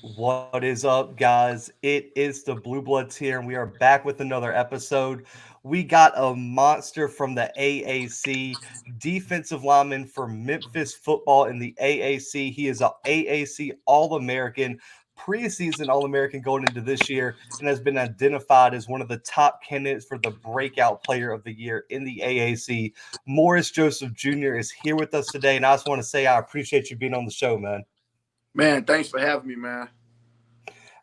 What is up, guys? It is the Bluebloods here, and we are back with another episode. We got a monster from the AAC, defensive lineman for Memphis football in the AAC. He is a AAC All American, preseason All American going into this year, and has been identified as one of the top candidates for the breakout player of the year in the AAC. Morris Joseph Jr. is here with us today, and I just want to say I appreciate you being on the show, man. Man, thanks for having me, man.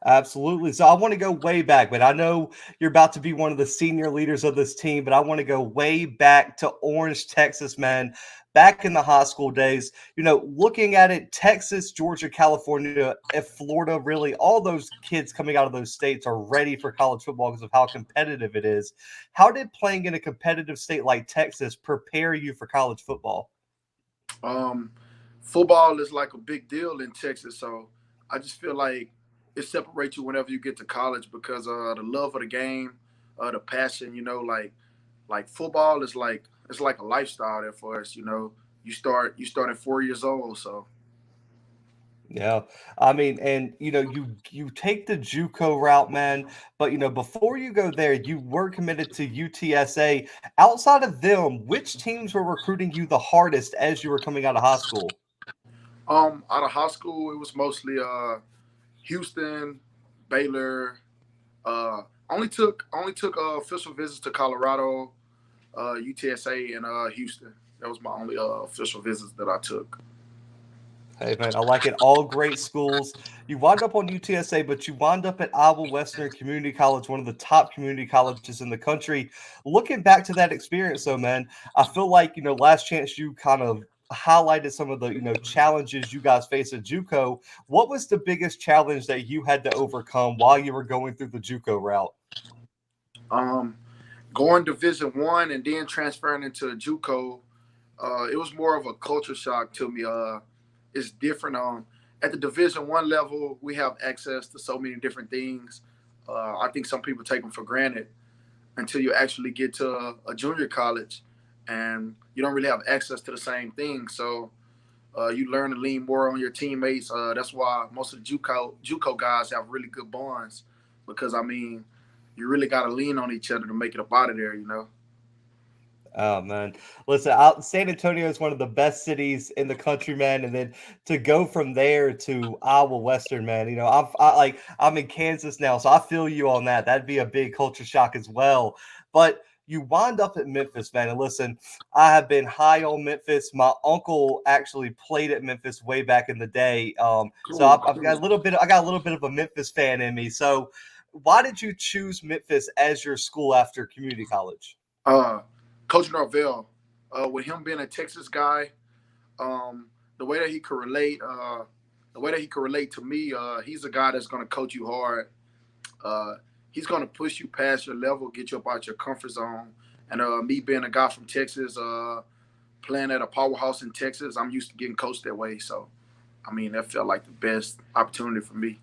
Absolutely. So I want to go way back, but I know you're about to be one of the senior leaders of this team, but I want to go way back to Orange, Texas, man. Back in the high school days, looking at it, Texas, Georgia, California, Florida, really, all those kids coming out of those states are ready for college football because of how competitive it is. How did playing in a competitive state like Texas prepare you for college football? Um, Football is like a big deal in Texas, so I just feel like it separates you whenever you get to college because the love of the game, the passion. Like football is like it's like a lifestyle there for us. You start at 4 years old, so Yeah, I mean, and you take the JUCO route, man. But before you go there, you were committed to UTSA. Outside of them, which teams were recruiting you the hardest as you were coming out of high school? out of high school it was mostly Houston, Baylor. Only took official visits to Colorado, UTSA, and Houston. That was my only official visits that I took. Hey, man, I like it. All great schools. You wind up on UTSA, but you wind up at Iowa Western Community College, one of the top community colleges in the country. Looking back to that experience, though, man, I feel like, last chance you kind of highlighted some of the, challenges you guys face at JUCO. What was the biggest challenge that you had to overcome while you were going through the JUCO route? Um, Going Division 1 and then transferring into a JUCO, it was more of a culture shock to me. It's different. At the Division 1 level, we have access to so many different things. I think some people take them for granted until you actually get to a junior college, and you don't really have access to the same thing. So you learn to lean more on your teammates. That's why most of the JUCO guys have really good bonds because I mean, you really got to lean on each other to make it up out of there. Oh man, listen, San Antonio is one of the best cities in the country, man. And then to go from there to Iowa Western, man, I'm in Kansas now, so I feel you on that. That'd be a big culture shock as well. But you wind up at Memphis, man. And listen, I have been high on Memphis. My uncle actually played at Memphis way back in the day. So Cool. I've got a little bit. I got a little bit of a Memphis fan in me. So why did you choose Memphis as your school after community college? Uh, Coach Norvell, with him being a Texas guy, the way that he could relate, the way that he could relate to me, he's a guy that's going to coach you hard. Uh, he's going to push you past your level, get you up out your comfort zone. And me being a guy from Texas, playing at a powerhouse in Texas, I'm used to getting coached that way. So, I mean, that felt like the best opportunity for me.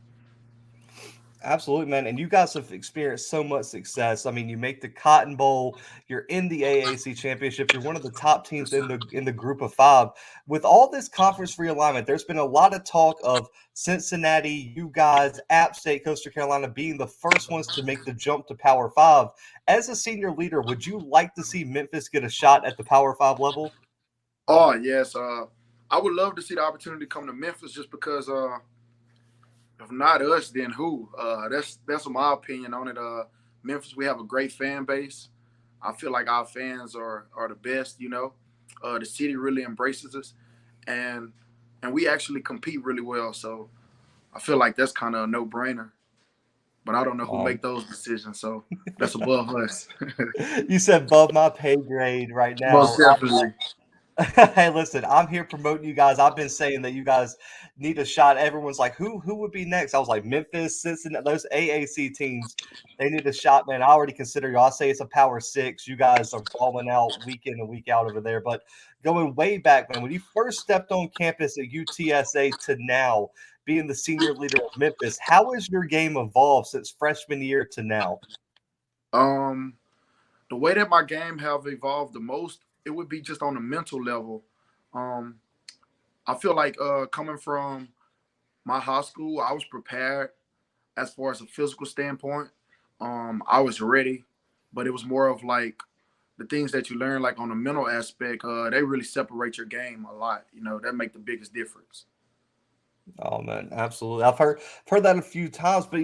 Absolutely, man. And you guys have experienced so much success. I mean, you make the Cotton Bowl, you're in the AAC championship, you're one of the top teams in the group of five. With all this conference realignment, there's been a lot of talk of Cincinnati, you guys, App State, Coastal Carolina being the first ones to make the jump to Power Five. As a senior leader, would you like to see Memphis get a shot at the Power Five level? Oh, yes. I would love to see the opportunity come to Memphis just because if not us, then who? That's my opinion on it. Memphis, we have a great fan base. I feel like our fans are the best. The city really embraces us, and and we actually compete really well. So I feel like that's kind of a no brainer. But I don't know who Um, make those decisions. So that's above us. you said above my pay grade right Most now. definitely. Hey, listen, I'm here promoting you guys. I've been saying that you guys need a shot. Everyone's like, who would be next? I was like, Memphis, Cincinnati, those AAC teams, they need a shot, man. I already consider you. I say it's a power six. You guys are balling out week in and week out over there. But going way back, man, when you first stepped on campus at UTSA to now being the senior leader of Memphis, how has your game evolved since freshman year to now? Um, the way that my game have evolved the most, it would be just on the mental level. Um, I feel like coming from my high school, I was prepared as far as a physical standpoint. I was ready, but it was more of like the things that you learn, like on the mental aspect. They really separate your game a lot. That make the biggest difference. Oh man, absolutely. I've heard that a few times, but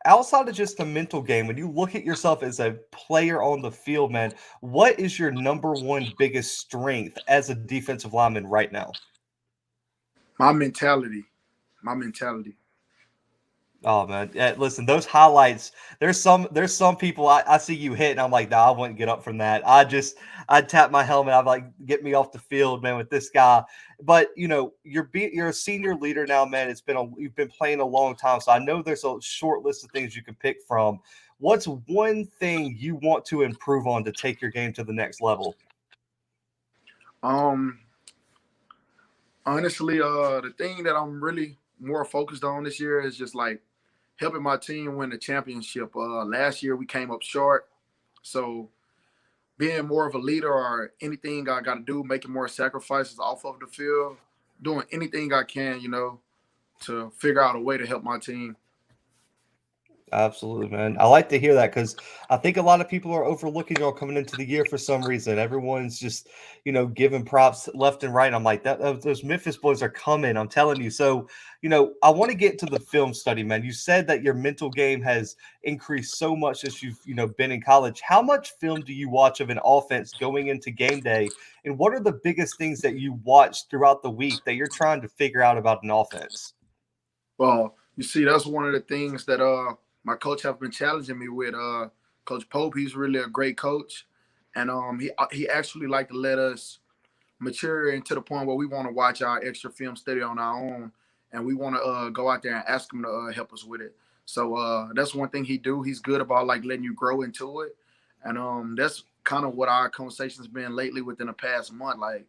outside of just the mental game, when you look at yourself as a player on the field, man, what is your number one biggest strength as a defensive lineman right now? My mentality, my mentality. Oh man, yeah, listen, those highlights. There's some people I see you hit, and I'm like, nah, I wouldn't get up from that. I tap my helmet. I'm like, get me off the field, man, with this guy. But you're a senior leader now, man. You've been playing a long time, so I know there's a short list of things you can pick from. What's one thing you want to improve on to take your game to the next level? Um, Honestly, the thing that I'm really more focused on this year is just like helping my team win the championship. Last year we came up short, so being more of a leader or anything I got to do, making more sacrifices off of the field, doing anything I can, to figure out a way to help my team. Absolutely, man. I like to hear that because I think a lot of people are overlooking y'all coming into the year for some reason. Everyone's just, giving props left and right. I'm like, those Memphis boys are coming. I'm telling you. So, I want to get to the film study, man. You said that your mental game has increased so much as you've, been in college. How much film do you watch of an offense going into game day? And what are the biggest things that you watch throughout the week that you're trying to figure out about an offense? Well, you see, that's one of the things that my coach have been challenging me with. Coach Pope, he's really a great coach, and he actually like to let us mature into the point where we want to watch our extra film study on our own, and we want to go out there and ask him to help us with it. So that's one thing he do. He's good about like letting you grow into it, and that's kind of what our conversations been lately within the past month. Like,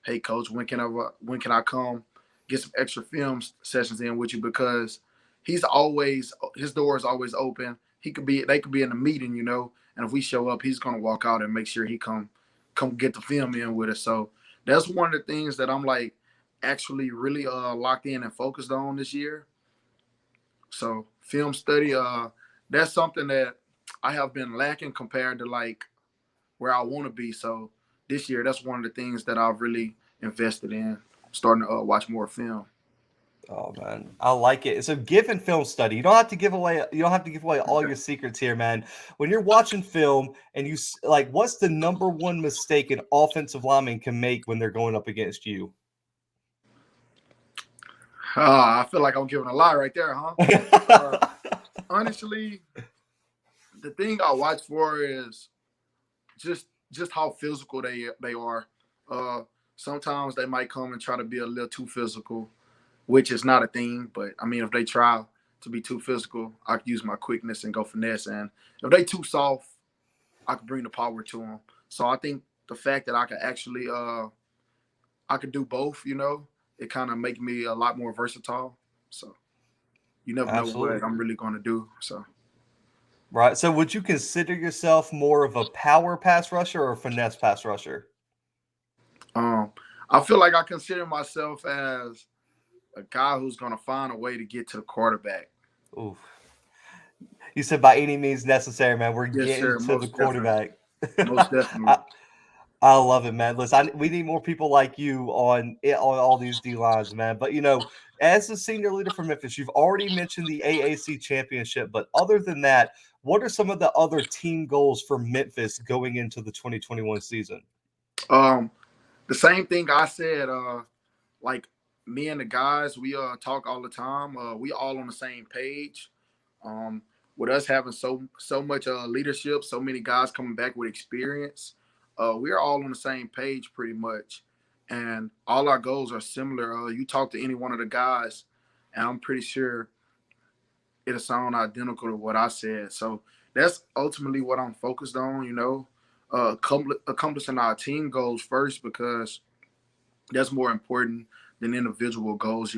hey, coach, when can I come get some extra film sessions in with you? Because his door is always open. They could be in a meeting, and if we show up, he's gonna walk out and make sure he come get the film in with us. So that's one of the things that I'm like actually really locked in and focused on this year. So film study, that's something that I have been lacking compared to like where I want to be. So this year, that's one of the things that I've really invested in, starting to watch more film. Oh man, I like it. So given film study, you don't have to give away all your secrets here, man. When you're watching film and like, what's the number one mistake an offensive lineman can make when they're going up against you? I feel like I'm giving a lie right there, huh? Uh, Honestly, the thing I watch for is just how physical they are. Uh, Sometimes they might come and try to be a little too physical, which is not a thing. But I mean, if they try to be too physical, I could use my quickness and go finesse. And if they too soft, I could bring the power to them. So I think the fact that I could actually I could do both, it kind of make me a lot more versatile. So you never know what Absolutely. I'm really going to do. So Right. So would you consider yourself more of a power pass rusher or a finesse pass rusher? um, I feel like I consider myself as a guy who's going to find a way to get to the quarterback. Ooh. You said by any means necessary, man. We're Yes, getting sir. to the Most definitely. quarterback. Most definitely. I, I love it, man. Listen, we need more people like you on all these D lines, man. But as a senior leader for Memphis, you've already mentioned the AAC championship. But other than that, what are some of the other team goals for Memphis going into the 2021 season? Um, the same thing I said. Like me and the guys, we talk all the time. We all on the same page. Um, with us having so much leadership, so many guys coming back with experience, we're all on the same page pretty much, and all our goals are similar. You talk to any one of the guys, and I'm pretty sure it'll sound identical to what I said. So that's ultimately what I'm focused on. Accomplishing our team goals first because that's more important than individual goals.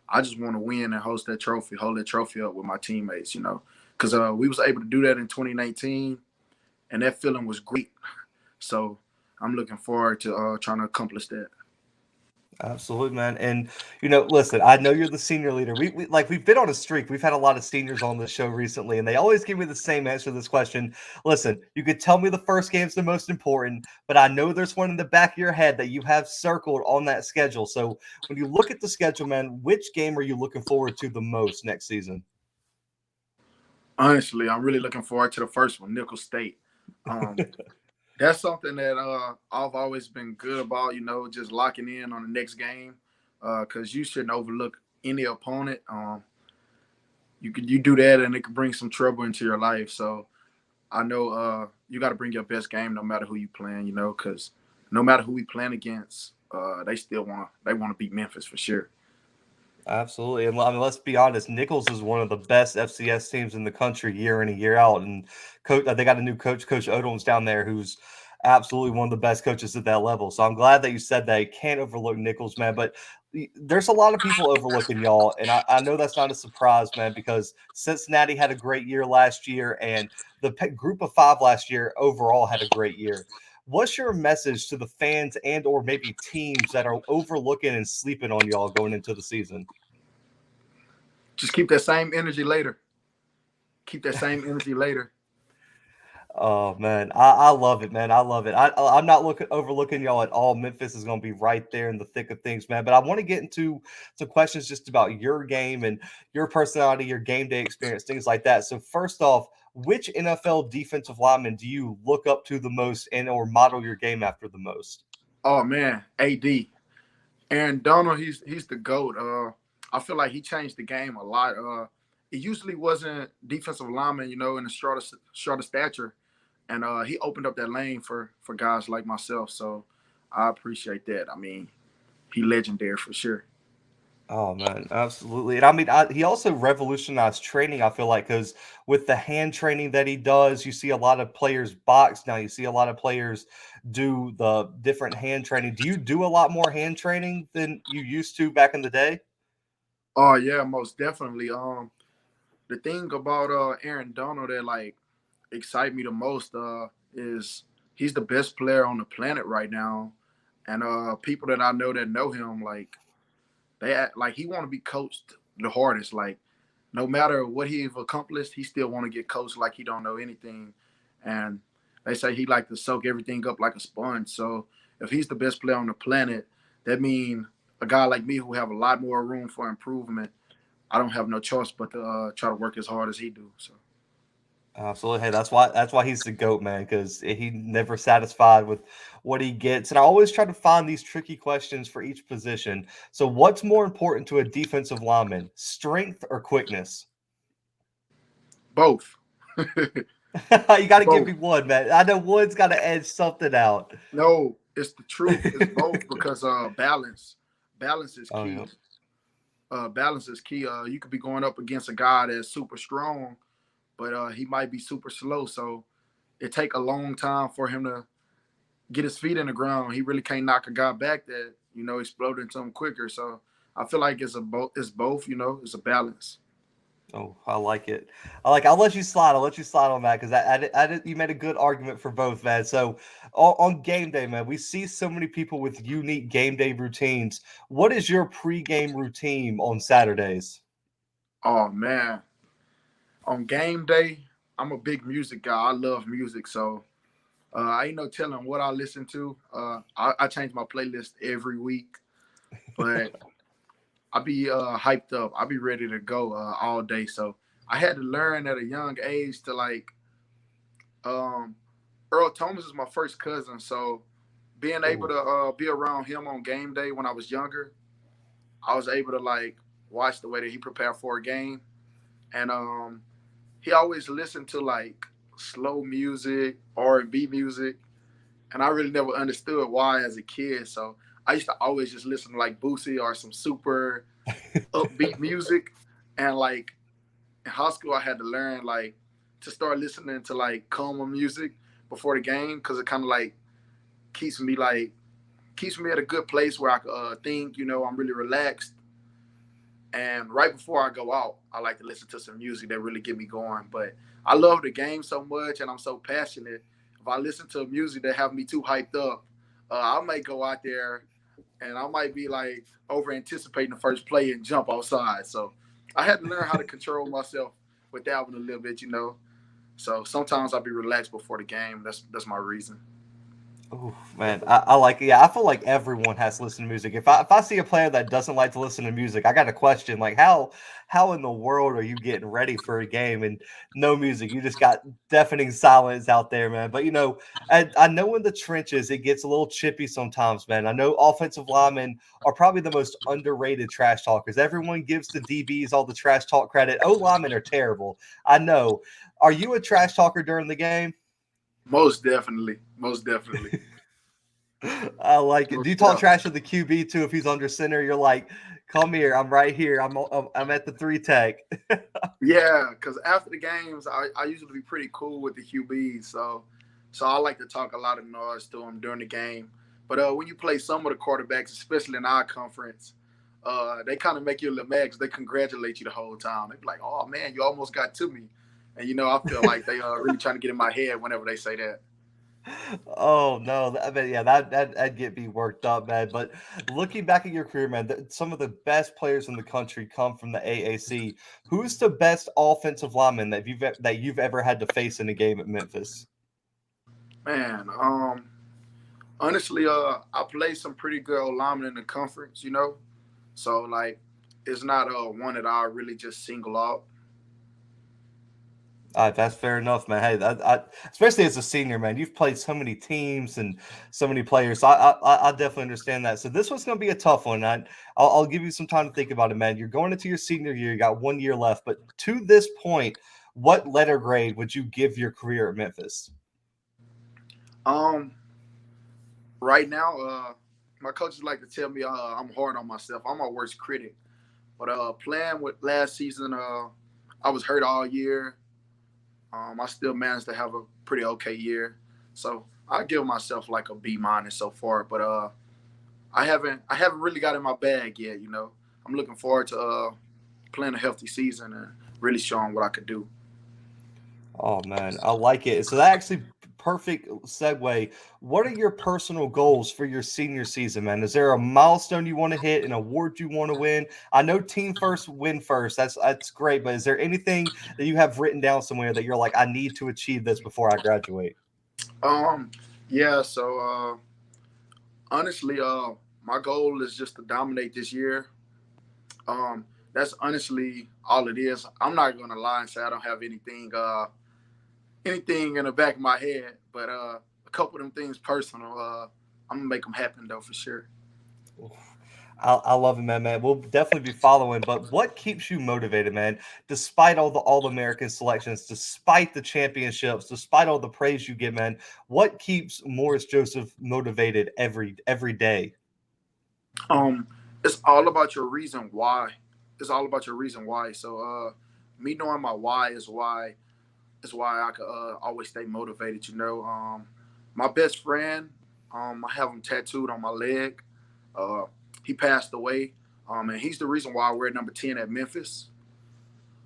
I just want to win and hold that trophy up with my teammates. Because we was able to do that in 2019, and that feeling was great. So I'm looking forward to trying to accomplish that. Absolutely, man. And listen, I know you're the senior leader. We've been on a streak. We've had a lot of seniors on the show recently, and they always give me the same answer to this question. Listen, you could tell me the first game's the most important, but I know there's one in the back of your head that you have circled on that schedule. So when you look at the schedule, man, which game are you looking forward to the most next season? Honestly, I'm really looking forward to the first one, Nickel State. Um, that's something that I've always been good about, just locking in on the next game, because you shouldn't overlook any opponent. You do that and it can bring some trouble into your life. So I know you got to bring your best game no matter who you playing, because no matter who we playing against, they want to beat Memphis for sure. Absolutely. And I mean, let's be honest, Nichols is one of the best FCS teams in the country year in and year out. And they got a new coach, Coach Odom's down there, who's absolutely one of the best coaches at that level. So I'm glad that you said that. You can't overlook Nichols, man. But there's a lot of people overlooking y'all. And I know that's not a surprise, man, because Cincinnati had a great year last year. And the group of five last year overall had a great year. What's your message to the fans and or maybe teams that are overlooking and sleeping on y'all going into the season? Just keep that same energy later. Keep that same energy later. Oh man, I love it, man. I love it. I'm not looking overlooking y'all at all. Memphis is going to be right there in the thick of things, man. But I want to get into some questions just about your game and your personality, your game day experience, things like that. So first off, which NFL defensive lineman do you look up to the most and or model your game after the most? Oh man, AD. Aaron Donald, he's the GOAT. I feel like he changed the game a lot. It usually wasn't defensive lineman, in the shorter stature, and he opened up that lane for guys like myself. So I appreciate that. I mean, he legendary for sure. Oh man, absolutely. And I mean, he also revolutionized training. I feel like because with the hand training that he does, you see a lot of players box now. You see a lot of players do the different hand training. Do you do a lot more hand training than you used to back in the day? Oh yeah, most definitely. The thing about Aaron Donald that like excite me the most is he's the best player on the planet right now, and people that I know him like they act like he want to be coached the hardest. Like no matter what he've accomplished, he still want to get coached like he don't know anything. And they say he like to soak everything up like a sponge. So if he's the best player on the planet, that means a guy like me who have a lot more room for improvement, I don't have no choice but to try to work as hard as he do. So Absolutely. Hey, that's why he's the GOAT, man, because he never satisfied with what he gets. And I always try to find these tricky questions for each position. So what's more important to a defensive lineman, strength or quickness? both, You got to give both. me one, man. I know one's got to edge something out. No, it's the truth. It's both because balance is Oh, yeah. key. Balance is key. You could be going up against a guy that's super strong, but he might be super slow. So it take a long time for him to get his feet in the ground. He really can't knock a guy back that explode into him quicker. So I feel like it's a both. It's both. It's a balance. Oh, I like it. I'll let you slide. I'll let you slide on that because you made a good argument for both, man. So on game day, man, we see so many people with unique game day routines. What is your pregame routine on Saturdays? Oh man, on game day, I'm a big music guy. I love music, so I ain't no telling what I listen to. I change my playlist every week, but I be hyped up. I be ready to go all day. So I had to learn at a young age to like um, Earl Thomas is my first cousin, so being able Oh, to be around him on game day when I was younger, I was able to like watch the way that he prepared for a game, and he always listened to like slow music, R&B music, and I really never understood why as a kid. So I used to always just listen to like Boosie or some super upbeat music, and like in high school I had to learn like to start listening to like calmer music before the game because it kind of like keeps me like keeps me at a good place where I could think, I'm really relaxed. And right before I go out, I like to listen to some music that really get me going. But I love the game so much, and I'm so passionate. If I listen to music that have me too hyped up, I may go out there and I might be like over anticipating the first play and jump outside. So I had to learn how to control myself with that one a little bit, you know. So sometimes I'll be relaxed before the game. That's my reason. Oh man, I like it. Yeah, I feel like everyone has to listen to music. If I see a player that doesn't like to listen to music, I got a question like how in the world are you getting ready for a game and no music? You just got deafening silence out there, man. But I know in the trenches it gets a little chippy sometimes, man. I know offensive linemen are probably the most underrated trash talkers. Everyone gives the DBs all the trash talk credit. O linemen are terrible. I know. Are you a trash talker during the game? Most definitely. Most definitely. I like it. Do Most you talk definitely. trash to the QB too? If he's under center, you're like, "Come here, I'm right here. I'm at the three tech." Yeah, because after the games, I usually be pretty cool with the QBs. So I like to talk a lot of noise to them during the game. But when you play some of the quarterbacks, especially in our conference, they kind of make you a little mad because they congratulate you the whole time. They be like, "Oh man, you almost got to me," and I feel like they are really trying to get in my head whenever they say that. Oh no, I mean, yeah, that'd get me worked up, man. But looking back at your career, man, some of the best players in the country come from the AAC. Who's the best offensive lineman that you've ever had to face in a game at Memphis? Man, honestly, I played some pretty good linemen in the conference, so like it's not one that I really just single out. That's fair enough, man. Hey, especially as a senior, man, you've played so many teams and so many players. So I definitely understand that. So this one's going to be a tough one. I'll give you some time to think about it, man. You're going into your senior year. You got 1 year left. But to this point, what letter grade would you give your career at Memphis? Um, right now, my coaches like to tell me I'm hard on myself. I'm my worst critic. But playing with last season, I was hurt all year. I still managed to have a pretty okay year, so I give myself like a B minus so far. But I haven't really got in my bag yet. I'm looking forward to playing a healthy season and really showing what I could do. Oh man, I like it. So that actually perfect segue. What are your personal goals for your senior season, man? Is there a milestone you want to hit, an award you want to win? I know team first, win first. That's great, but is there anything that you have written down somewhere that you're like, I need to achieve this before I graduate? Um, yeah. So honestly, my goal is just to dominate this year. That's honestly all it is. I'm not gonna lie and say I don't have anything in the back of my head, but a couple of them things personal. I'm gonna make them happen though for sure. I love it, man. We'll definitely be following. But what keeps you motivated, man? Despite all the All American selections, despite the championships, despite all the praise you get, man, what keeps Morris Joseph motivated every day? Um, it's all about your reason why. It's all about your reason why. So me knowing my why is why I could always stay motivated. My best friend, I have him tattooed on my leg. Uh, he passed away, and he's the reason why I wear number 10 at Memphis.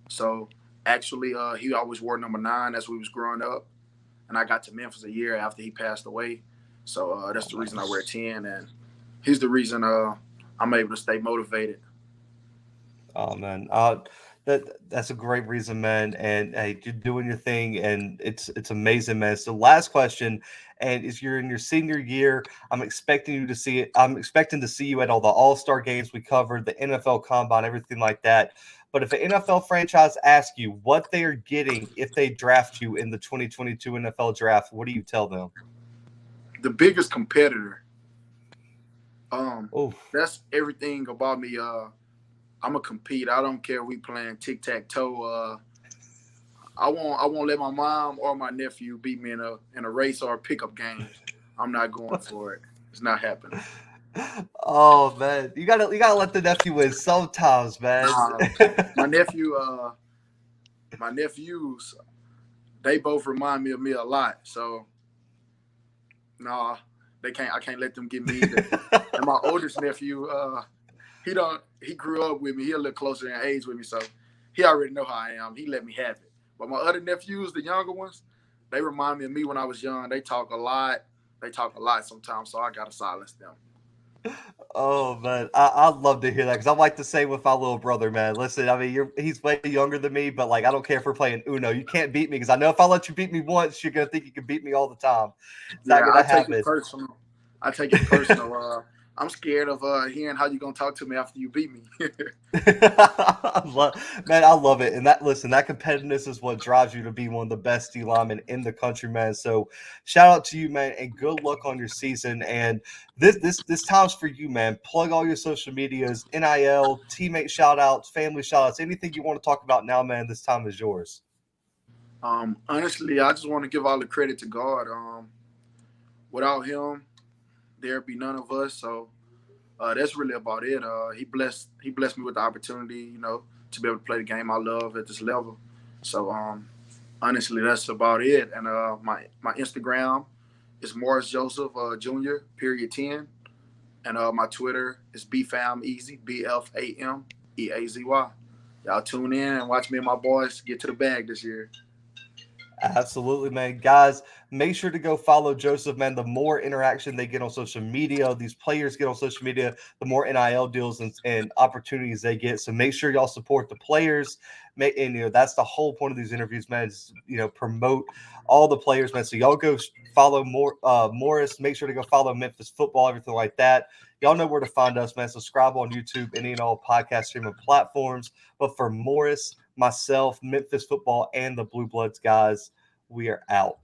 So actually, he always wore number 9 as we was growing up, and I got to Memphis a year after he passed away. So that's Oh the man. reason I wear 10, and he's the reason I'm able to stay motivated. Oh man, that's a great reason, man. And hey, you're doing your thing, and it's amazing, man. So last question, and if you're in your senior year, I'm expecting to see you at all the All Star games we covered, the NFL Combine, everything like that. But if an NFL franchise asks you what they are getting if they draft you in the 2022 NFL Draft, what do you tell them? The biggest competitor. Um, Oh, that's everything about me. I'm gonna compete. I don't care if we playing tic tac toe. I won't let my mom or my nephew beat me in a race or pickup games. I'm not going for it. It's not happening. oh man, you gotta let the nephew win sometimes, man. Nah, my nephew, my nephews, they both remind me of me a lot. So nah, they can't. I can't let them get me either. And my oldest nephew, he grew up with me. He a little closer in age with me, so he already know how I am. He let me have it. But my other nephews, the younger ones, they remind me of me when I was young. They talk a lot. They talk a lot sometimes, so I gotta silence them. Oh man, I'd love to hear that because I like to say with my little brother, man. Listen, I mean, he's way younger than me, but like I don't care if we're playing Uno. You can't beat me because I know if I let you beat me once, you're gonna think you can beat me all the time. It's not Yeah, I gonna take it happen. personal. I take it personal. I'm scared of hearing how you gonna talk to me after you beat me. Man, I love it. And that listen, that competitiveness is what drives you to be one of the best D linemen in the country, man. So shout out to you, man, and good luck on your season. And this time's for you, man. Plug all your social medias, NIL, teammate shout outs, family shout outs, anything you want to talk about now, man. This time is yours. Honestly, I just want to give all the credit to God. Without Him, there'd be none of us. So that's really about it. He blessed me with the opportunity, to be able to play the game I love at this level. So honestly, that's about it. And my Instagram is Morris Joseph Jr. Period 10, and my Twitter is BFAMEAZY BFAMEAZY. Y'all tune in and watch me and my boys get to the bag this year. Absolutely, man. Guys, make sure to go follow Joseph, man. The more interaction they get on social media, these players get on social media, the more NIL deals and opportunities they get. So make sure y'all support the players. And, that's the whole point of these interviews, man, is, promote all the players, man. So y'all go follow Morris. Make sure to go follow Memphis football, everything like that. Y'all know where to find us, man. Subscribe on YouTube, any and all podcast streaming platforms. But for Morris, myself, Memphis football, and the Blue Bloods guys, we are out.